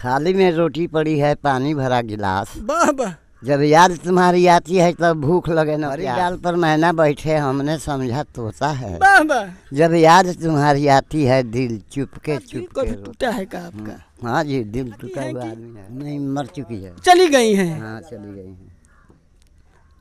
थाली में रोटी पड़ी है, पानी भरा गिलास। वाह वाह। जब याद तुम्हारी आती है तब भूख लगे न प्यास। डाल पर मैना बैठे हमने समझा तोता है। वाह वाह। जब याद तुम्हारी आती है दिल चुपके चुपके कभी टूटा है का आपका? हाँ जी, दिल टूटा हुआ आदमी है। नहीं, मर चुकी है। चली गई हैं। हाँ, चली गई है।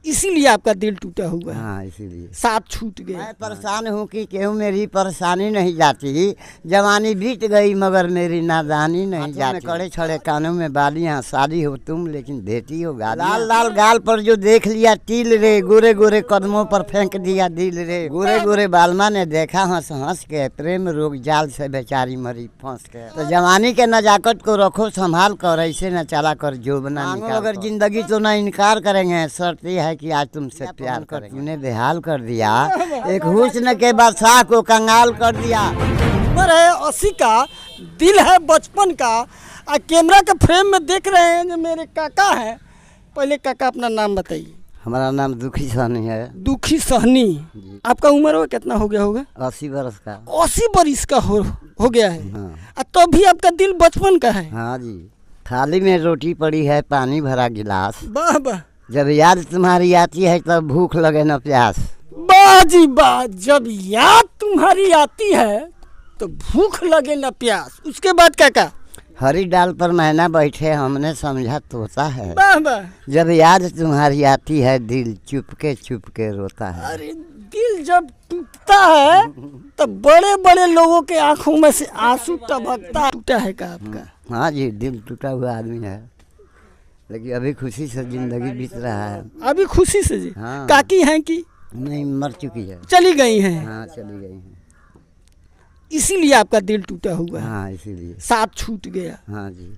इसीलिए आपका दिल टूटा हुआ है। हाँ, इसीलिए साथ छूट गए। मैं परेशान हूँ कि क्यों मेरी परेशानी नहीं जाती। जवानी बीत गई मगर मेरी नादानी नहीं जाती। कड़े छड़े कानों में बालियाँ, शादी हो तुम लेकिन देती हो गाली। लाल लाल गाल पर जो देख लिया तिल रे, गोरे गोरे कदमों पर फेंक दिया दिल रे। गोरे गोरे बालमा ने देखा हंस हंस के, प्रेम रोग जाल से बेचारी मरी फंस के। तो जवानी के नजाकत को रखो संभाल कर, ऐसे न चला कर जोबना निकाल। अगर जिंदगी तो न इनकार करेंगे, शर्त यह है कि आज तुमसे प्यार कर। तूने बेहाल कर दिया एक हुस्न के बादशाह को, कंगाल कर दिया। उम्र है 80 का, दिल है बचपन का। कैमरा के फ्रेम में देख रहे हैं जो मेरे काका हैं। पहले काका अपना नाम बताइए। हमारा नाम दुखी सहनी है। दुखी सहनी। आपका उम्र हो कितना हो गया होगा? 80 बरस का। 80 बरस का हो गया है। हाँ। तो भी आपका दिल बचपन का है। हाँ जी। थाली में रोटी पड़ी है, पानी भरा गिलास। वाह वाह। जब याद तुम्हारी आती है तब भूख लगे न प्यास। वाह जी वाह। जब याद तुम्हारी आती है तो भूख लगे न प्यास। उसके बाद काका? हरी डाल पर मैना बैठे हमने समझा तोता है। वाह वाह। जब याद तुम्हारी आती है दिल चुपके चुपके रोता है। अरे दिल जब टूटता है तो बड़े बड़े लोगों के आंखों में से आंसू टपकता। टूटा है का आपका? हाँ जी, दिल टूटा हुआ आदमी है, लेकिन अभी खुशी से जिंदगी बीत रहा है। अभी खुशी से जी। हाँ। काकी हैं कि नहीं, मर चुकी है। चली गई हैं? हाँ, चली गई है। इसीलिए आपका दिल टूटा हुआ है। हाँ, इसीलिए साथ छूट गया। हाँ जी।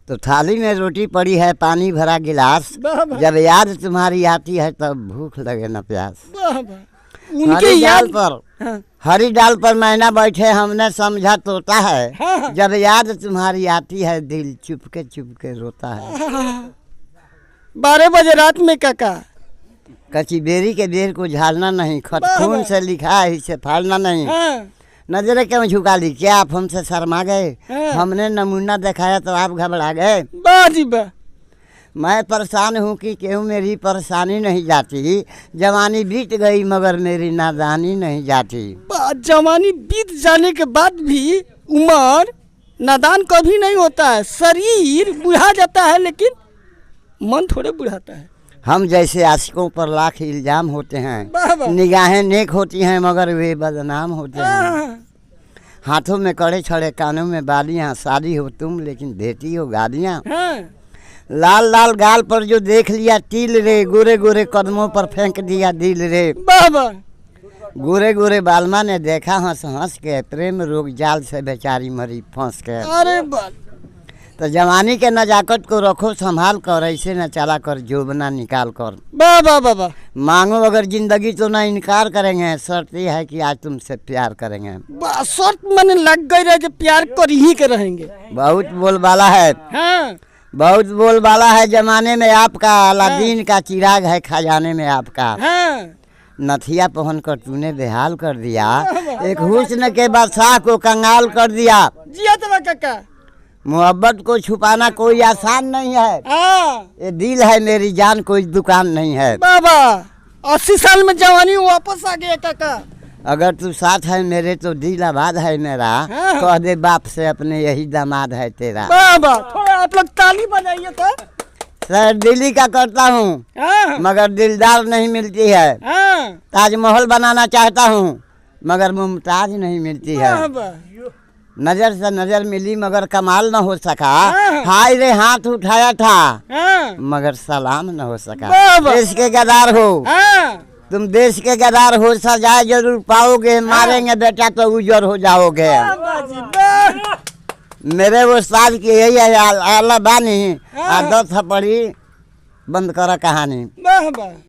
तो थाली में रोटी पड़ी है, पानी भरा गिलास। वाह वाह। जब याद तुम्हारी आती है तब भूख लगे न प्यास। वाह वाह। उनके हरी डाल याद पर हाँ। हरी डाल पर मैना बैठे हमने समझा तोता है। हाँ। जब याद तुम्हारी आती है दिल चुपके चुपके रोता है। 12 बजे रात में काका? कच्ची बेरी के बेर को झाड़ना नहीं, खत खून से लिखा है इसे फाड़ना नहीं। हाँ। नजरें क्यों झुका ली, क्या आप हमसे शर्मा गए? हाँ। हमने नमूना दिखाया तो आप घबरा गए। वाह जी वाह। मैं परेशान हूँ कि क्यों मेरी परेशानी नहीं जाती। जवानी बीत गई मगर मेरी नादानी नहीं जाती। जवानी बीत जाने के बाद भी उम्र नादान कभी नहीं होता है। शरीर बुढ़ा जाता है लेकिन मन थोड़े बुढ़ाता है। हम जैसे आशिकों पर लाख इल्जाम होते वाह हैं, वाह। निगाहें नेक होती हैं मगर वे बदनाम होते हैं। हाथों में कड़े छड़े कानों में बालियाँ, शादी हो तुम लेकिन देती हो गालियाँ। हाँ। लाल लाल गाल पर जो देख लिया तिल रे, गोरे गोरे कदमों पर फेंक दिया दिल रे। वाह वाह। गोरे गोरे बालमा ने देखा हंस हंस के, प्रेम रोग जाल से बेचारी मरी फंस के। अरे वाह। तो जवानी के नजाकत को रखो संभाल कर, ऐसे न चला कर जोबना निकाल कर। वाह वाह वाह वाह। मांगो अगर जिंदगी तो न इनकार करेंगे, शर्त यह है कि आज तुमसे प्यार करेंगे। शर्त मैंने लग गई रहे कि प्यार कर ही के रहेंगे। बहुत बोलबाला है। हाँ। बहुत बोलबाला है जमाने में आपका, अलादीन का चिराग है खजाने में आपका। हाँ। नथिया पहन कर तूने बेहाल कर दिया एक हुस्न के बादशाह को, कंगाल कर दिया। जिया तो काका। मोहब्बत को छुपाना कोई आसान नहीं है। हाँ। ये दिल है मेरी जान, कोई दुकान नहीं है। बाबा 80 साल में जवानी वापस आ गया काका। अगर तू साथ है मेरे तो दिल आबाद है मेरा। हाँ। कह दे बाप से अपने यही दामाद है तेरा। बाबा थोड़ा आप लोग ताली बजाइए तो। सर दिल्ली का करता हूँ हाँ। मगर दिलदार नहीं मिलती है। हाँ। ताजमहल बनाना चाहता हूँ मगर मुमताज नहीं मिलती है। बाबा। नजर से नजर मिली मगर कमाल न हो सका। हाँ। हाय रे हाथ उठाया था हाँ। मगर सलाम न हो सका। बाबा। देश के गदार हो हाँ। तुम, देश के गदार हो, सजाए जरूर पाओगे। मारेंगे बेटा तो उजर हो जाओगे। बाबा जी वाह। मेरे वो साल की यही है आला बानी। 10 थप्पड़ी बंद करा कहानी। वाह वाह।